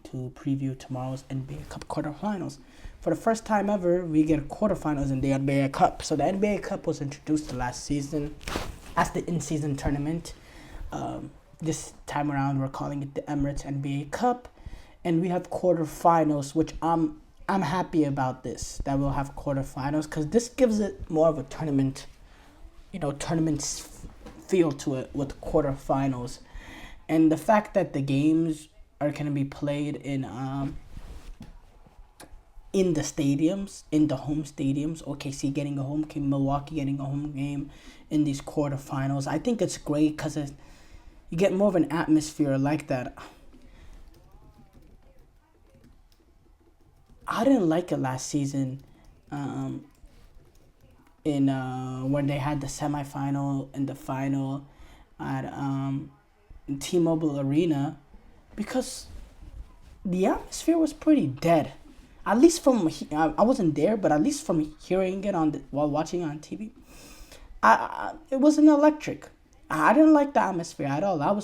to preview tomorrow's NBA Cup quarterfinals. For the first time ever, we get quarterfinals in the NBA Cup. So the NBA Cup was introduced last season as the in-season tournament. This time around, we're calling it the Emirates NBA Cup, and we have quarterfinals, which I'm happy about this, that we'll have quarterfinals, because this gives it more of a tournament, feel to it with quarterfinals. And the fact that the games are going to be played in the stadiums, in the home stadiums, OKC getting a home game, Milwaukee getting a home game in these quarterfinals, I think it's great because you get more of an atmosphere like that. I didn't like it last season in when they had the semifinal and the final at T-Mobile Arena, because the atmosphere was pretty dead. At least from I wasn't there, but at least from hearing it while watching on TV, it wasn't electric. I didn't like the atmosphere at all. I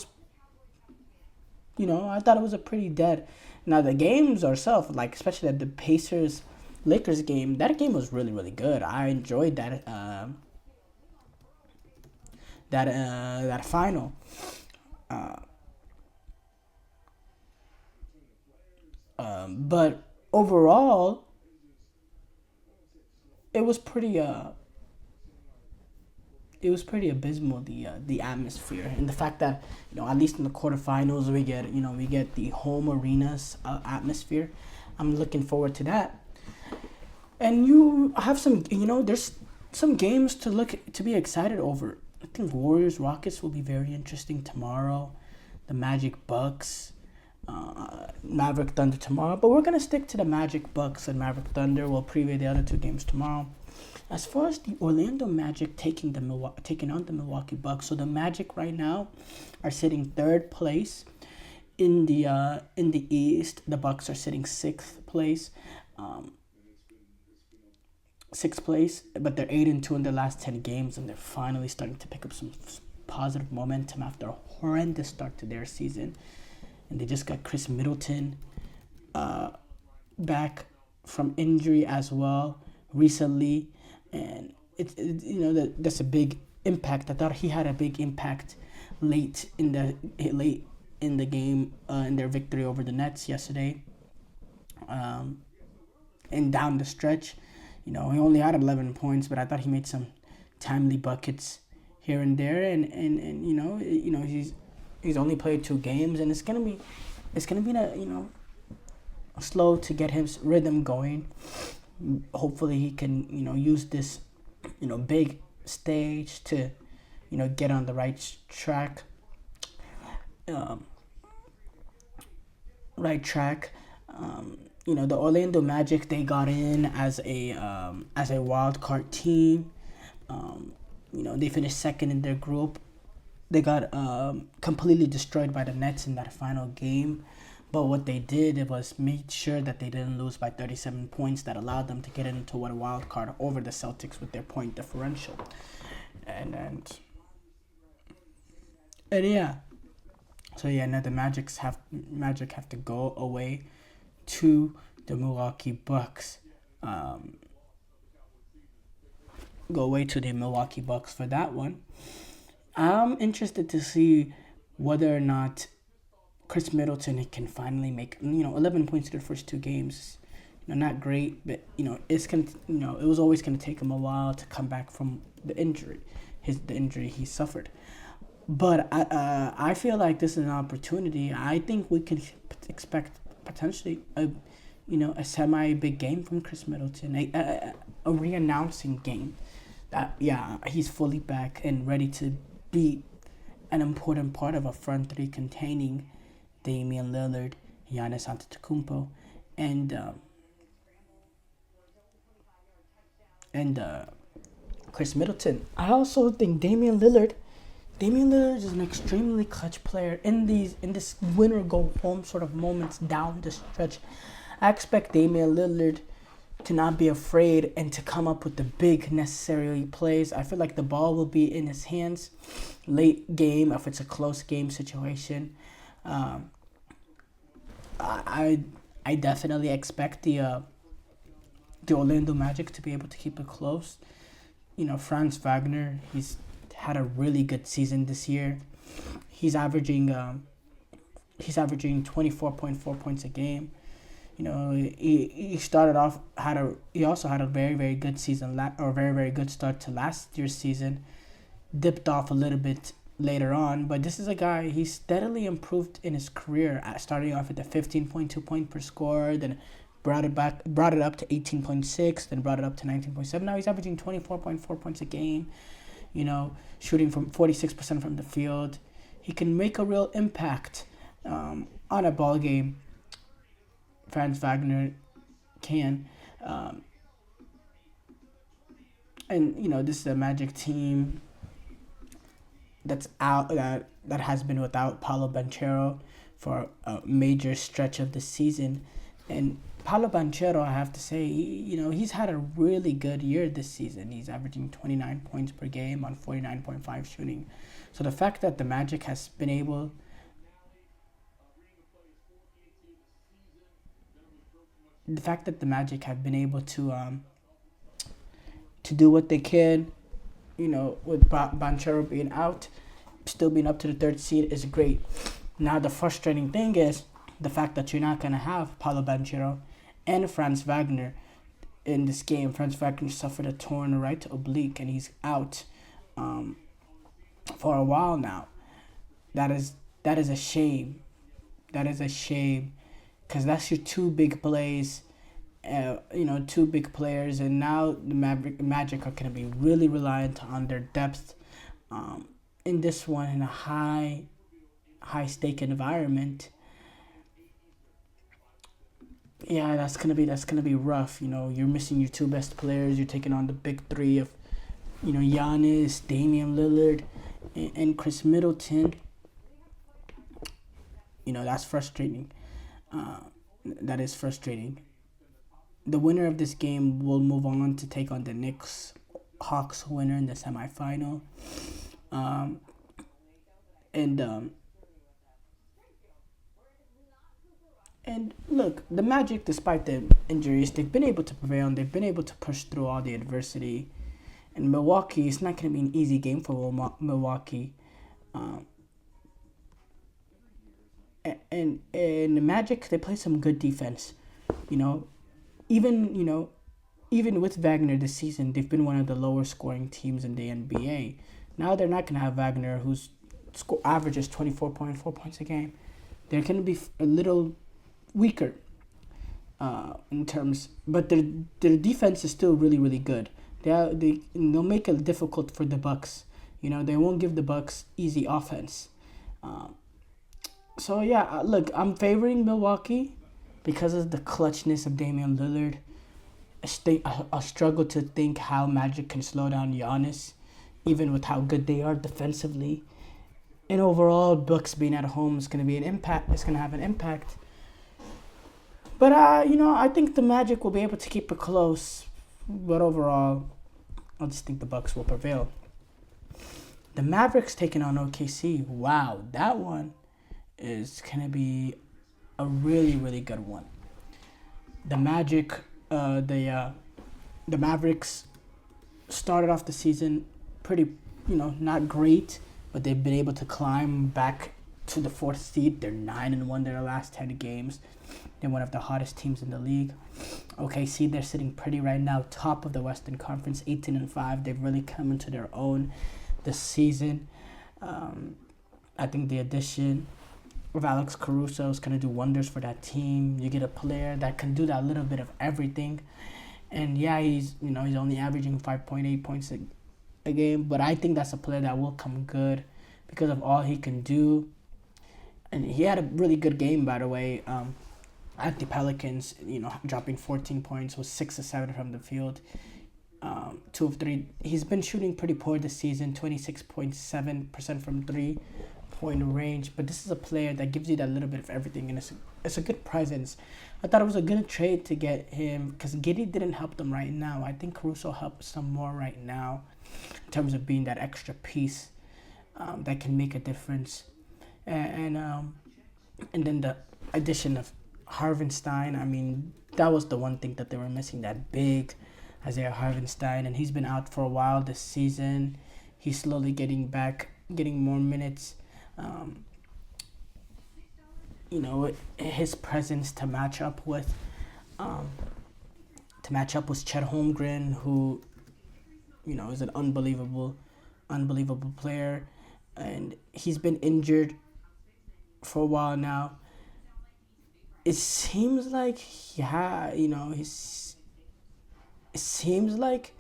thought it was a pretty dead. Now the games ourselves, like especially the Pacers Lakers game, that game was really, really good. I enjoyed that that final. But overall, it was pretty abysmal, the atmosphere, and the fact that at least in the quarterfinals we get the home arenas atmosphere. I'm looking forward to that. And you have some there's some games to be excited over. I think Warriors Rockets will be very interesting tomorrow. The Magic Bucks, Maverick Thunder tomorrow, but we're gonna stick to the Magic Bucks and Maverick Thunder. We'll preview the other two games tomorrow. As far as the Orlando Magic taking on the Milwaukee Bucks, so the Magic right now are sitting third place in the East. The Bucks are sitting sixth place, but they're 8-2 in the last 10 games, and they're finally starting to pick up some positive momentum after a horrendous start to their season. And they just got Chris Middleton back from injury as well recently. And that's a big impact. I thought he had a big impact late in the game in their victory over the Nets yesterday. And down the stretch, he only had 11 points, but I thought he made some timely buckets here and there. And he's only played 2 games, and it's gonna be slow to get his rhythm going. Hopefully he can use this big stage to get on the right track. The Orlando Magic, they got in as a wild card team. They finished second in their group. They got completely destroyed by the Nets in that final game. But what they did was made sure that they didn't lose by 37 points. That allowed them to get into a wild card over the Celtics with their point differential. And yeah. So yeah, now the Magic have to go away to the Milwaukee Bucks. Go away to the Milwaukee Bucks for that one. I'm interested to see whether or not Chris Middleton can finally make 11 points in the first 2 games. Not great, but it's gonna it was always gonna take him a while to come back from the injury he suffered. But I feel like this is an opportunity. I think we can expect potentially a semi big game from Chris Middleton, a re-announcing game that he's fully back and ready to be an important part of a front three containing Damian Lillard, Giannis Antetokounmpo, and Chris Middleton. I also think Damian Lillard is an extremely clutch player in this winner go home sort of moments down the stretch. I expect Damian Lillard to not be afraid and to come up with the big necessary plays. I feel like the ball will be in his hands late game if it's a close game situation. I I I definitely expect the Orlando Magic to be able to keep it close. Franz Wagner, he's had a really good season this year. He's averaging um, he's averaging 24.4 points a game. He started off had a he also had a very good season or very good start to last year's season. Dipped off a little bit later on, but this is a guy, he steadily improved in his career, starting off at the 15.2 point per score, then brought it up to 18.6, then brought it up to 19.7. Now he's averaging 24.4 points a game, shooting from 46% from the field. He can make a real impact on a ball game. Franz Wagner can. Um, and this is a Magic team that has been without Paulo Banchero for a major stretch of the season, and Paulo Banchero, I have to say, he's had a really good year this season. He's averaging 29 points per game on 49.5 shooting. So the fact that the Magic has been able the fact that the Magic have been able to do what they can, with Banchero being out, still being up to the third seed is great. Now the frustrating thing is the fact that you're not gonna have Paulo Banchero and Franz Wagner in this game. Franz Wagner suffered a torn right oblique and he's out for a while now. That is a shame. That is a shame because that's your two big plays. Two big players, and now the Magic are going to be really reliant on their depth in this one in a high stake environment. Yeah, that's gonna be rough. You're missing your two best players. You're taking on the big three of Giannis, Damian Lillard, and Chris Middleton. That's frustrating. That is frustrating. The winner of this game will move on to take on the Knicks Hawks winner in the semifinal. Um, and and look, the Magic, despite the injuries, they've been able to prevail and they've been able to push through all the adversity. And Milwaukee, it's not going to be an easy game for Milwaukee. Um, and the Magic, they play some good defense. You know, even you know, even with Wagner this season, they've been one of the lower scoring teams in the NBA. Now they're not gonna have Wagner, whose averages 24.4 points a game. They're gonna be a little weaker in terms, but their defense is still really good. They'll make it difficult for the Bucks. They won't give the Bucks easy offense. So yeah, look, I'm favoring Milwaukee because of the clutchness of Damian Lillard. I struggle to think how Magic can slow down Giannis, even with how good they are defensively. And overall, Bucks being at home is going to be an impact. It's going to have an impact. But I think the Magic will be able to keep it close. But overall, I just think the Bucks will prevail. The Mavericks taking on OKC. Wow, that one is going to be a really good one. The Magic, the Mavericks started off the season pretty, not great, but they've been able to climb back to the fourth seed. They're 9-1 their last 10 games. They're one of the hottest teams in the league. OKC, they're sitting pretty right now, top of the Western Conference, 18-5. They've really come into their own this season. I think the addition of Alex Caruso is going to do wonders for that team. You get a player that can do that little bit of everything. And yeah, he's only averaging 5.8 points a game, but I think that's a player that will come good because of all he can do. And he had a really good game, by the way, at the Pelicans, dropping 14 points, was 6 of 7 from the field, 2 of 3. He's been shooting pretty poor this season, 26.7% from 3-point range, but this is a player that gives you that little bit of everything, and it's a good presence. I thought it was a good trade to get him because Giddey didn't help them right now. I think Caruso helps them more right now in terms of being that extra piece that can make a difference. And then the addition of Harvenstein, I mean, that was the one thing that they were missing, that big Isaiah Harvenstein, and he's been out for a while this season. He's slowly getting back, getting more minutes. Um, his presence um, to match up with Chet Holmgren, who is an unbelievable player, and he's been injured for a while now. It seems like it seems like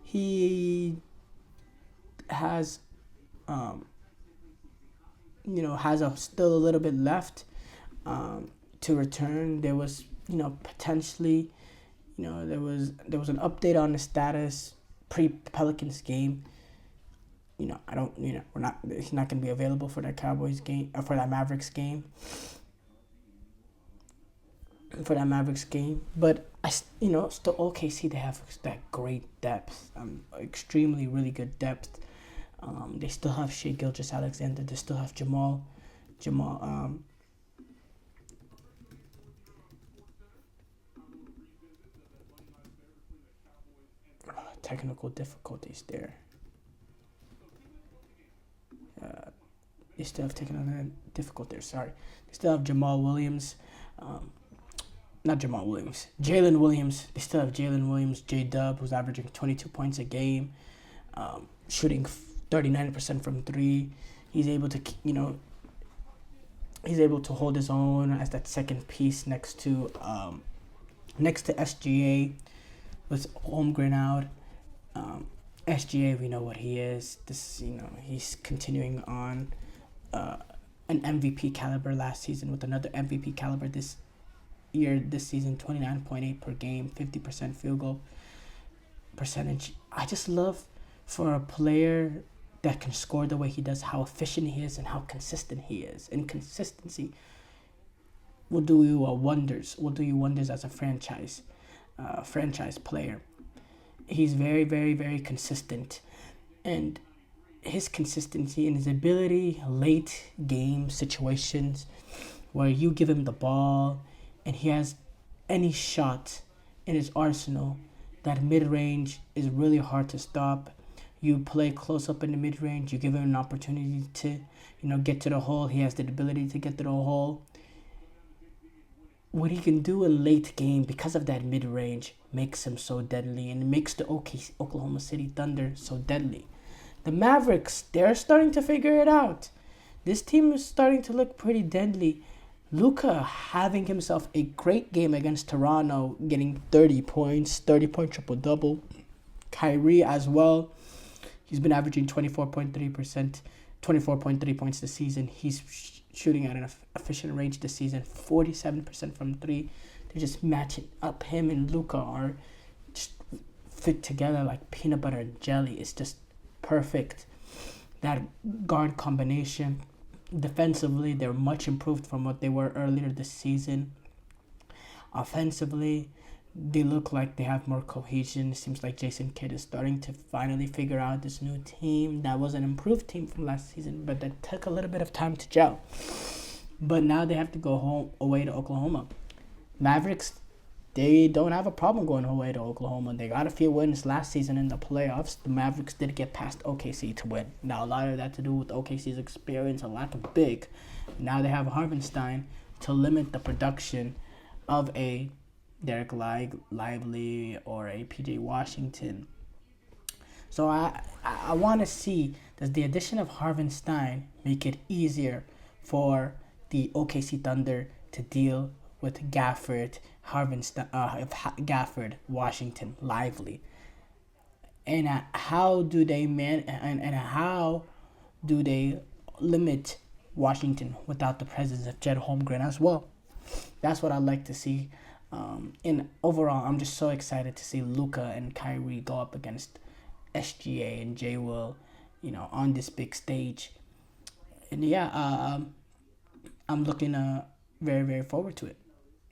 he has um, has still a little bit left to return. There was potentially there was an update on the status pre Pelicans game. I don't we're not he's not going to be available for that Cowboys game or for that Mavericks game. But still OKC, they have that great depth, extremely really good depth. They still have Shea Gilgeous-Alexander. They still have Jamal. Technical difficulties there. They still have technical difficulties. Sorry, they still have Jamal Williams. Not Jamal Williams, Jalen Williams. They still have Jalen Williams, J-Dub, who's averaging 22 points a game, shooting 39% from three. He's able to, hold his own as that second piece next to SGA with Holmgren out. SGA, we know what he is. He's continuing on an MVP caliber last season with another MVP caliber this season, 29.8 per game, 50% field goal percentage. I just love for a player that can score the way he does, how efficient he is and how consistent he is. And consistency will do you wonders. Will do you wonders as a franchise player. He's very, very, very consistent, and his consistency and his ability late game situations where you give him the ball and he has any shot in his arsenal, that mid-range is really hard to stop. You play close up in the mid-range, you give him an opportunity to, get to the hole. He has the ability to get to the hole. What he can do in late game because of that mid-range makes him so deadly, and it makes the Oklahoma City Thunder so deadly. The Mavericks, they're starting to figure it out. This team is starting to look pretty deadly. Luka having himself a great game against Toronto, getting 30 points, 30-point triple-double. Kyrie as well. He's been averaging 24.3 points this season. He's shooting at an efficient range this season, 47% from three. They're just matching up. Him and Luka are just fit together like peanut butter and jelly. It's just perfect. That guard combination. Defensively, they're much improved from what they were earlier this season. Offensively, they look like they have more cohesion. It seems like Jason Kidd is starting to finally figure out this new team. That was an improved team from last season, but that took a little bit of time to gel. But now they have to go away to Oklahoma. Mavericks, they don't have a problem going away to Oklahoma. They got a few wins last season in the playoffs. The Mavericks did get past OKC to win. Now, a lot of that to do with OKC's experience, a lack of big. Now they have Harvenstein to limit the production of a Derek Lively or a PJ Washington. So I want to see, does the addition of Harvenstein make it easier for the OKC Thunder to deal with Gafford, Washington, Lively, and how do they how do they limit Washington without the presence of Jed Holmgren as well? That's what I'd like to see. And overall, I'm just so excited to see Luka and Kyrie go up against SGA and J Will, on this big stage. And yeah, I'm looking very, very forward to it.